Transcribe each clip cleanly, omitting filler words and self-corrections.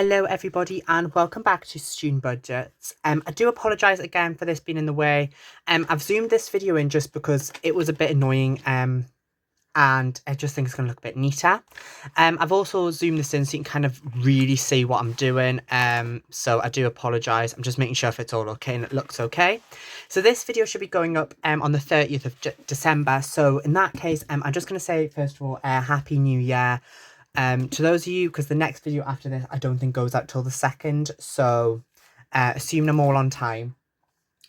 Hello everybody and welcome back to Student Budgets. I do apologise again for this being in the way. I've zoomed this video in just because it was a bit annoying and I just think it's going to look a bit neater. I've also zoomed this in so you can kind of really see what I'm doing. So I do apologise. I'm just making sure if it's all okay and it looks okay. So this video should be going up on the 30th of December. So in that case, I'm just going to say first of all, Happy New Year. To those of you, because the next video after this I don't think goes out till the 2nd, so assuming I'm all on time.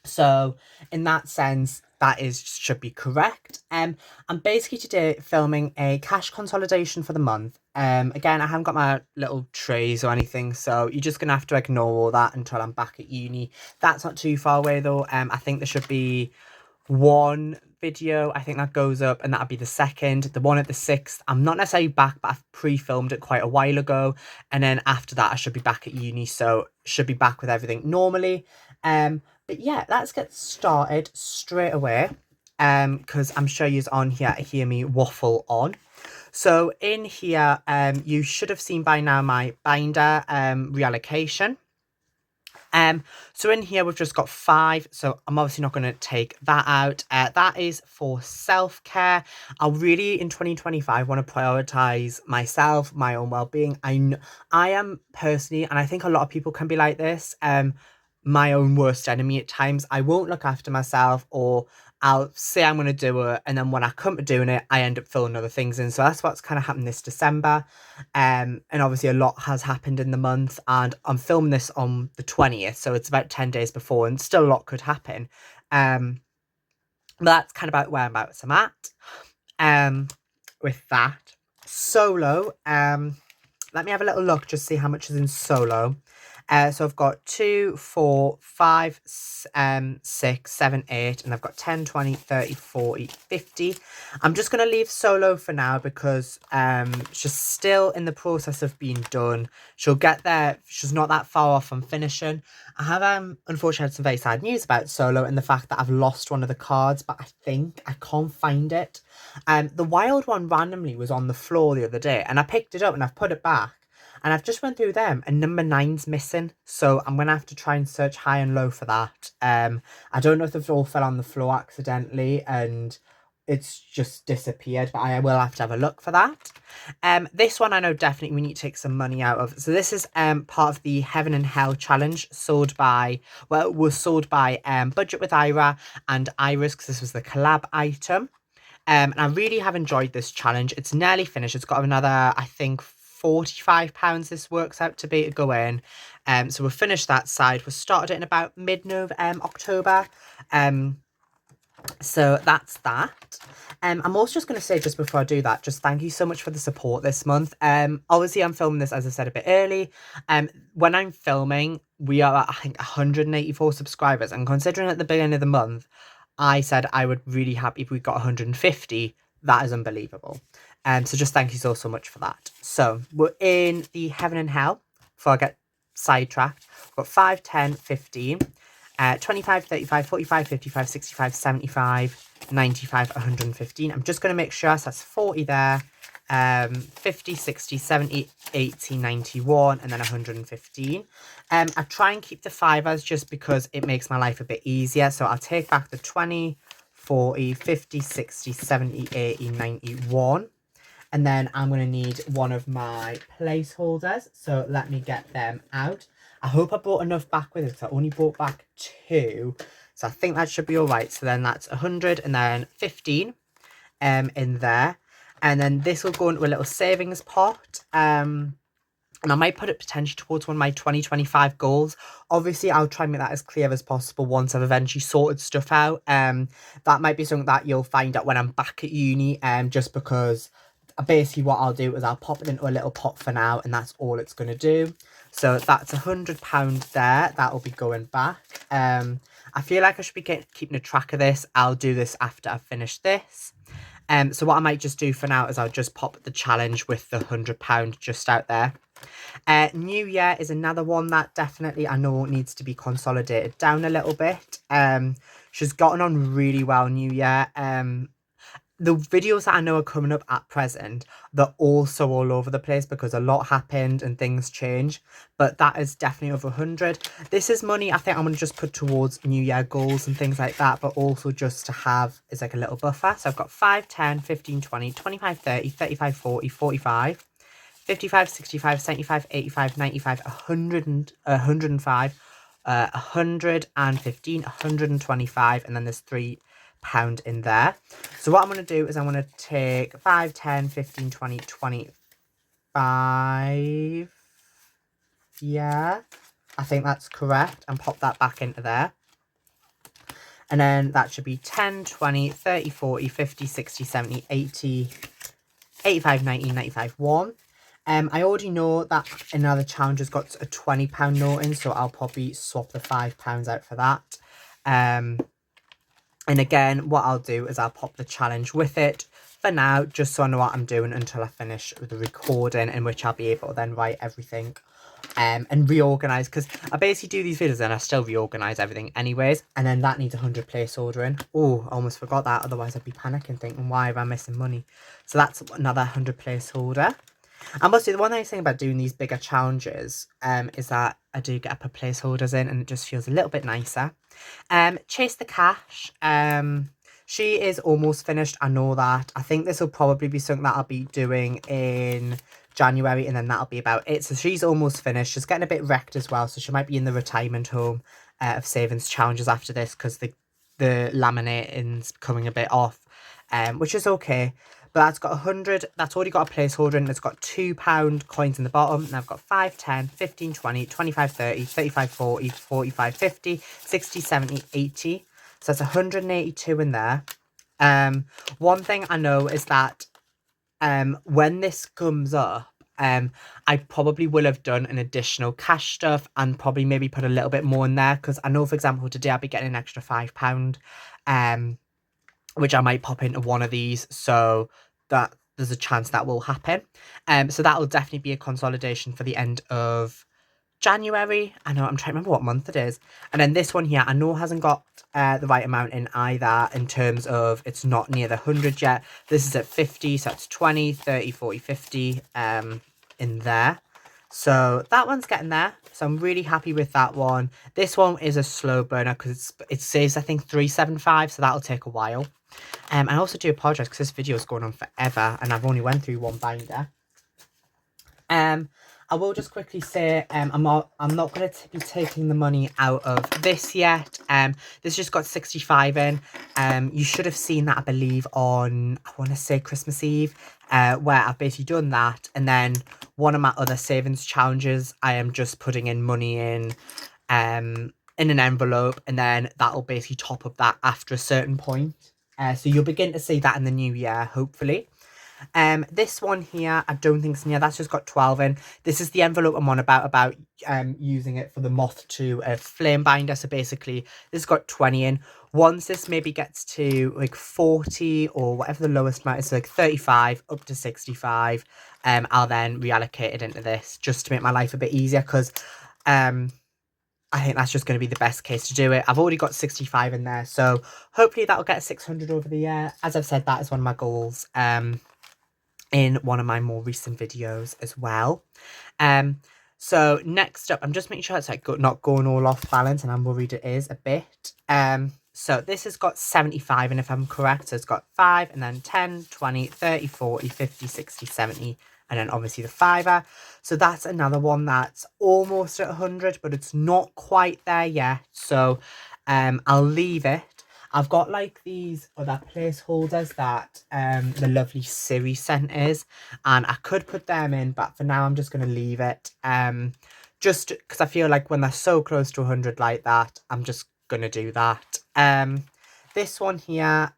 So in that sense, that should be correct. I'm basically today filming a cash consolidation for the month. Again, I haven't got my little trays or anything, so you're just gonna have to ignore all that until I'm back at uni. That's not too far away though. I think there should be one video, I think that goes up, and that'll be the 2nd. The one at the 6th, I'm not necessarily back, but I've pre-filmed it quite a while ago, and then after that I should be back at uni, so should be back with everything normally. But yeah, let's get started straight away, because I'm sure you're on here to hear me waffle on. So in here, you should have seen by now my binder reallocation. So in here we've just got 5, so I'm obviously not going to take that out. That is for self-care. I really in 2025 want to prioritize myself, my own well-being. I am personally, and I think a lot of people can be like this, my own worst enemy at times. I won't look after myself, or I'll say I'm going to do it, and then when I come to doing it, I end up filling other things in. So that's what's kind of happened this December. And obviously a lot has happened in the month, and I'm filming this on the 20th, so it's about 10 days before, and still a lot could happen. But that's kind of about where I'm at. With that, solo, let me have a little look, just see how much is in solo. So I've got 2, 4, 5, 6, 7, 8, and I've got 10, 20, 30, 40, 50. I'm just going to leave solo for now because she's still in the process of being done. She'll get there. She's not that far off from finishing. I have unfortunately had some very sad news about solo, and the fact that I've lost one of the cards, but I think I can't find it. The wild one randomly was on the floor the other day, and I picked it up and I've put it back. And I've just went through them and number 9's missing. So I'm going to have to try and search high and low for that. I don't know if they've all fell on the floor accidentally and it's just disappeared. But I will have to have a look for that. This one I know definitely we need to take some money out of. So this is part of the Heaven and Hell challenge sold by, well, it was sold by Budget with Ira and Iris, because this was the collab item. And I really have enjoyed this challenge. It's nearly finished. It's got another, I think, £45 this works out to be to go in. So we've finished that side. We started it in about October. So that's that. I'm also just going to say, just before I do that, just thank you so much for the support this month. Obviously I'm filming this, as I said, a bit early. When I'm filming, we are at, I think, 184 subscribers, and considering at the beginning of the month I said I would really happy if we got 150, that is unbelievable. So just thank you so much for that. So we're in the Heaven and Hell, before I get sidetracked. We've got 5, 10, 15, 25, 35, 45, 55, 65, 75, 95, 115. I'm just going to make sure, so that's 40 there, 50, 60, 70, 80, 91, and then 115. I try and keep the 5s just because it makes my life a bit easier. So I'll take back the 20, 40, 50, 60, 70, 80, 91. And then I'm going to need one of my placeholders. So let me get them out. I hope I brought enough back with it, because I only brought back 2. So I think that should be all right. So then that's 100 and then 15 in there. And then this will go into a little savings pot. And I might put it potentially towards one of my 2025 goals. Obviously, I'll try and make that as clear as possible once I've eventually sorted stuff out. That might be something that you'll find out when I'm back at uni. Just because basically what I'll do is I'll pop it into a little pot for now, and that's all it's going to do. So that's £100 there. That will be going back. I feel like I should be keeping a track of this. I'll do this after I've finished this. So what I might just do for now is I'll just pop the challenge with the £100 just out there. New Year is another one that definitely I know needs to be consolidated down a little bit. She's gotten on really well, New Year. the videos that I know are coming up at present, they're also all over the place because a lot happened and things change. But that is definitely over 100. This is money I think I'm going to just put towards New Year goals and things like that, but also just to have as like a little buffer. So I've got 5, 10, 15, 20, 25, 30, 35, 40, 45, 55, 65, 75, 85, 95, 100 and 105, 115, 125, and then there's £3 in there. So what I'm going to do is I'm going to take 5, 10, 15, 20, 25. Yeah, I think that's correct. And pop that back into there. And then that should be 10, 20, 30, 40, 50, 60, 70, 80, 85, 90, 95, 1. I already know that another challenge has got a £20 note in, so I'll probably swap the £5 out for that. And again, what I'll do is I'll pop the challenge with it for now, just so I know what I'm doing until I finish the recording, in which I'll be able to then write everything and reorganize, because I basically do these videos and I still reorganize everything anyways, and then that needs 100 placeholder in. Oh, I almost forgot that, otherwise I'd be panicking thinking, why am I missing money? So that's another 100 placeholder. I must say, the one nice thing about doing these bigger challenges is that I do get upper placeholders in, and it just feels a little bit nicer. Chase the Cash. She is almost finished, I know that. I think this will probably be something that I'll be doing in January, and then that'll be about it. So she's almost finished. She's getting a bit wrecked as well, so she might be in the retirement home of savings challenges after this, because the laminating's coming a bit off, which is okay. But that's got 100, that's already got a placeholder, and it's got £2 coins in the bottom. And I've got 5, 10, 15, 20, 25, 30, 35, 40, 45, 50, 60, 70, 80. So that's 182 in there. One thing I know is that when this comes up, I probably will have done an additional cash stuff and probably maybe put a little bit more in there, because I know, for example, today I'll be getting an extra £5, which I might pop into one of these, so that there's a chance that will happen. So that will definitely be a consolidation for the end of January. I know, I'm trying to remember what month it is. And then this one here, I know hasn't got the right amount in either, in terms of it's not near the 100 yet. This is at 50, so it's 20, 30, 40, 50 in there. So that one's getting there. So I'm really happy with that one. This one is a slow burner because it says, I think, 375, so that'll take a while. I also do apologise because this video is going on forever and I've only went through one binder. I will just quickly say I'm not going to be taking the money out of this yet. This just got 65 in. You should have seen that, I believe, on, I want to say, Christmas Eve, where I've basically done that. And then one of my other savings challenges, I am just putting in money in an envelope, and then that'll basically top up that after a certain point. So you'll begin to see that in the new year, hopefully. This one here, I don't think it's near. That's just got 12 in. This is the envelope I'm on about using it for the moth to a flame binder. So basically, this has got 20 in. Once this maybe gets to like 40 or whatever the lowest amount is, like 35 up to 65, I'll then reallocate it into this just to make my life a bit easier, because I think that's just going to be the best case to do it. I've already got 65 in there, so hopefully that'll get 600 over the year. As I've said, that is one of my goals in one of my more recent videos as well. So next up, I'm just making sure it's like not going all off balance, and I'm worried it is a bit. So this has got 75 in, if I'm correct. So it's got 5 and then 10, 20, 30, 40, 50, 60, 70, and then obviously the fiver. So that's another one that's almost at 100, but it's not quite there yet. So I'll leave it. I've got like these other placeholders that the lovely Siri sent is, and I could put them in, but for now I'm just going to leave it. Just because I feel like when they're so close to 100 like that, I'm just going to do that. This one here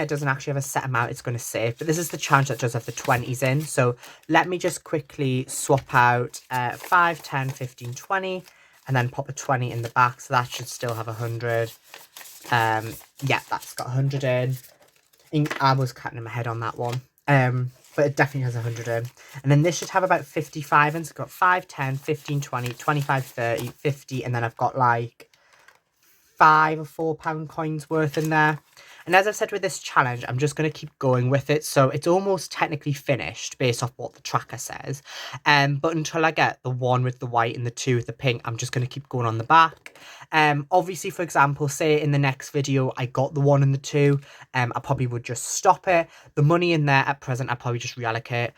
doesn't actually have a set amount it's going to save, but this is the challenge that does have the 20s in. So let me just quickly swap out 5, 10, 15, 20, and then pop a 20 in the back. So that should still have 100. Yeah, that's got 100 in. I was cutting in my head on that one. But it definitely has 100 in. And then this should have about 55 in. So I've got 5, 10, 15, 20, 25, 30, 50. And then I've got like £5 or £4 coins worth in there. And as I've said with this challenge, I'm just going to keep going with it. So it's almost technically finished based off what the tracker says. But until I get the one with the white and the two with the pink, I'm just going to keep going on the back. Obviously, for example, say in the next video, I got the one and the two, I probably would just stop it. The money in there at present, I'll probably just reallocate,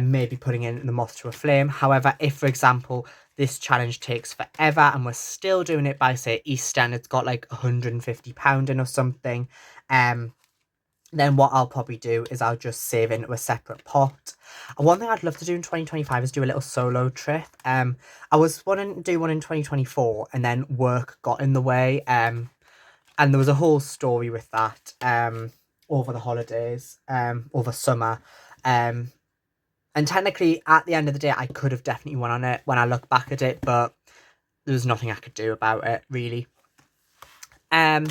maybe putting in the moth to a flame. However, if, for example, this challenge takes forever and we're still doing it by, say, Easter and it's got like £150 in or something, then what I'll probably do is I'll just save into a separate pot. And one thing I'd love to do in 2025 is do a little solo trip. I was wanting to do one in 2024 and then work got in the way. And there was a whole story with that over the holidays, over summer. And technically, at the end of the day, I could have definitely won on it when I look back at it, but there was nothing I could do about it, really. In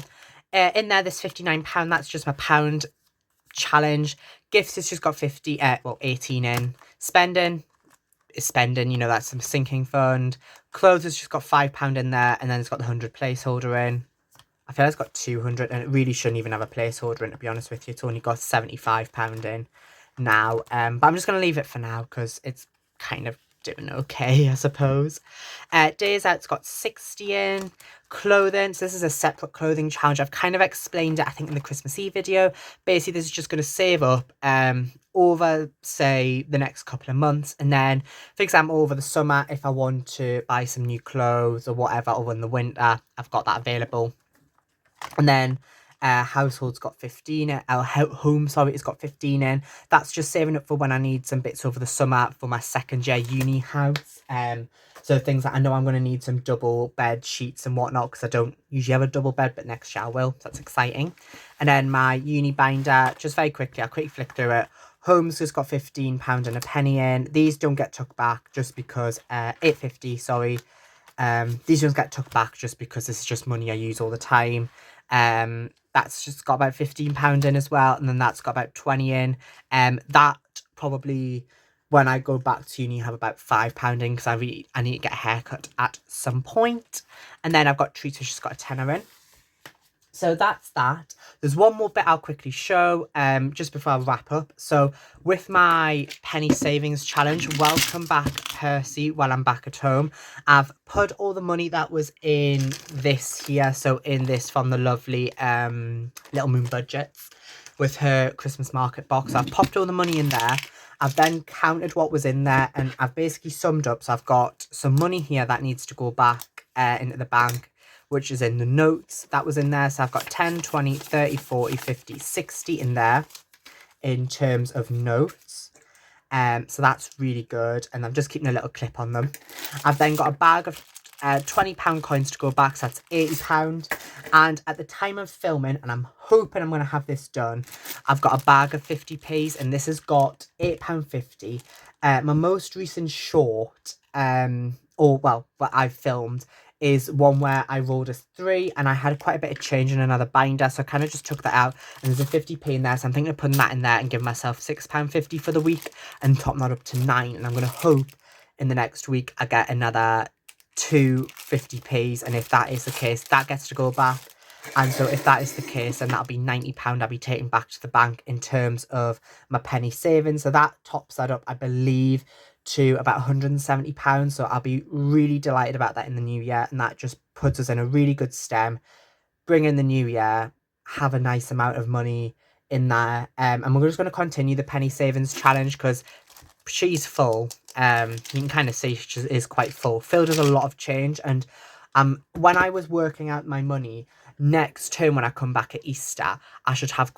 there, there's £59. That's just my pound challenge. Gifts has just got 18 in. Spending is spending, you know, that's some sinking fund. Clothes has just got £5 in there, and then it's got the 100 placeholder in. I feel like it's got 200, and it really shouldn't even have a placeholder in, to be honest with you. It's only got £75 in now. But I'm just going to leave it for now because it's kind of doing okay, I suppose. Days out's got 60 in. Clothing, so this is a separate clothing challenge. I've kind of explained it, I think, in the Christmas Eve video. Basically, this is just going to save up over, say, the next couple of months. And then, for example, over the summer, if I want to buy some new clothes or whatever, or in the winter, I've got that available. And then household's got 15 in. Home, sorry, it's got 15 in. That's just saving up for when I need some bits over the summer for my second year uni house. So things that I know I'm going to need some double bed sheets and whatnot, because I don't usually have a double bed, but next year I will. So that's exciting. And then my uni binder, just very quickly, I'll quickly flick through it. Home's just got £15 and a penny in. These don't get took back just because, 8.50, sorry. These ones get took back just because this is just money I use all the time. That's just got about £15 in as well, and then that's got about 20 in. That probably, when I go back to uni, have about £5 in, because I need to get a haircut at some point. And then I've got treats, which has got a tenner in. So that's that. There's one more bit I'll quickly show just before I wrap up. So with my penny savings challenge, welcome back, Percy, while I'm back at home. I've put all the money that was in this here, so in this from the lovely Little Moon Budgets with her Christmas market box. I've popped all the money in there. I've then counted what was in there, and I've basically summed up. So I've got some money here that needs to go back into the bank, which is in the notes that was in there. So I've got 10, 20, 30, 40, 50, 60 in there in terms of notes. So that's really good. And I'm just keeping a little clip on them. I've then got a bag of £20 coins to go back. So that's £80. And at the time of filming, and I'm hoping I'm going to have this done, I've got a bag of 50p's, and this has got £8.50. My most recent short, what I've filmed, is one where I rolled a 3 and I had quite a bit of change in another binder, so I kind of just took that out, and there's a 50p in there, so I'm thinking of putting that in there and giving myself £6.50 for the week and top that up to 9. And I'm going to hope in the next week I get another 2 50p's, and if that is the case, that gets to go back. And so if that is the case, then that'll be £90 I'll be taking back to the bank in terms of my penny savings. So that tops that up, I believe, to about £170. So I'll be really delighted about that in the new year, and that just puts us in a really good stem. Bring in the new year, have a nice amount of money in there, and we're just going to continue the penny savings challenge because she's full. You can kind of see she is quite full. Phil does a lot of change, and when I was working out my money, next term when I come back at Easter, I should have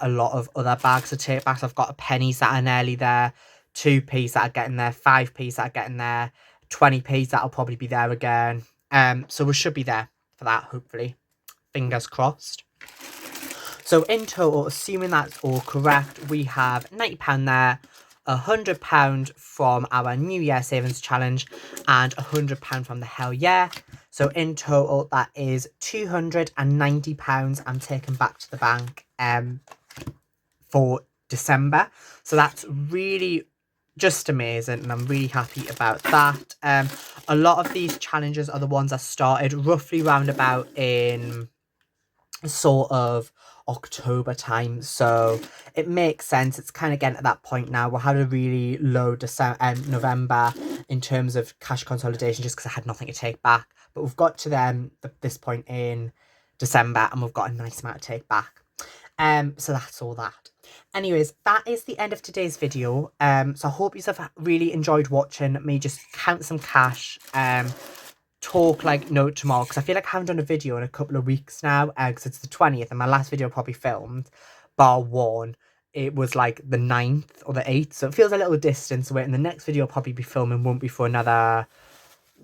a lot of other bags to take back. So I've got pennies that are nearly there, 2p's that are getting there, 5p's that are getting there, 20p's that'll probably be there again. So we should be there for that, hopefully. Fingers crossed. So in total, assuming that's all correct, we have £90 there, £100 from our New Year Savings Challenge, and £100 from the Hell Yeah. So in total, that is £290 I'm taking back to the bank for December. So that's really just amazing, and I'm really happy about that. A lot of these challenges are the ones I started roughly round about in sort of October time, so it makes sense. It's kind of getting at that point now. We had a really low November in terms of cash consolidation just because I had nothing to take back, but we've got to this point in December and we've got a nice amount to take back. So that's all that. Anyways, that is the end of today's video. So I hope you have really enjoyed watching me just count some cash, talk like no tomorrow, because I feel like I haven't done a video in a couple of weeks now, because it's the 20th and my last video probably filmed, bar one, it was like the 9th or the 8th, so it feels a little distance away, and the next video I'll probably be filming won't be for another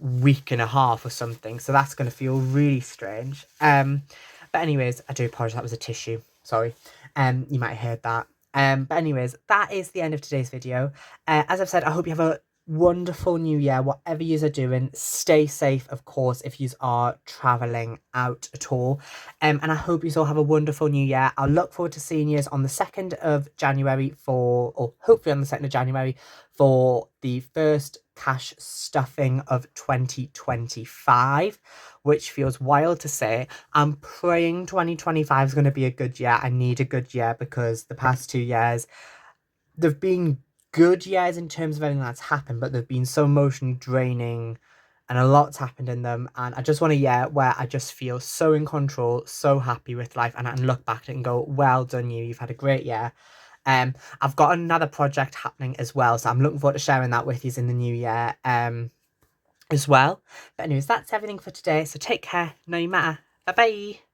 week and a half or something, so that's going to feel really strange. But anyways, I do apologize, that was a tissue, sorry. You might have heard that. But anyways, that is the end of today's video. As I've said, I hope you have a wonderful new year, whatever you are doing. Stay safe, of course, if you are traveling out at all. And I hope you all have a wonderful new year. I'll look forward to seeing you on the 2nd of January or hopefully on the 2nd of January for the first cash stuffing of 2025, which feels wild to say. I'm praying 2025 is going to be a good year. I need a good year because the past 2 years, they've been good years in terms of everything that's happened, but they've been so emotionally draining and a lot's happened in them. And I just want a year where I just feel so in control, so happy with life, and I can look back at it and go, well done you, you've had a great year. I've got another project happening as well, so I'm looking forward to sharing that with you in the new year as well. But anyways, that's everything for today, so take care, no matter. Bye bye.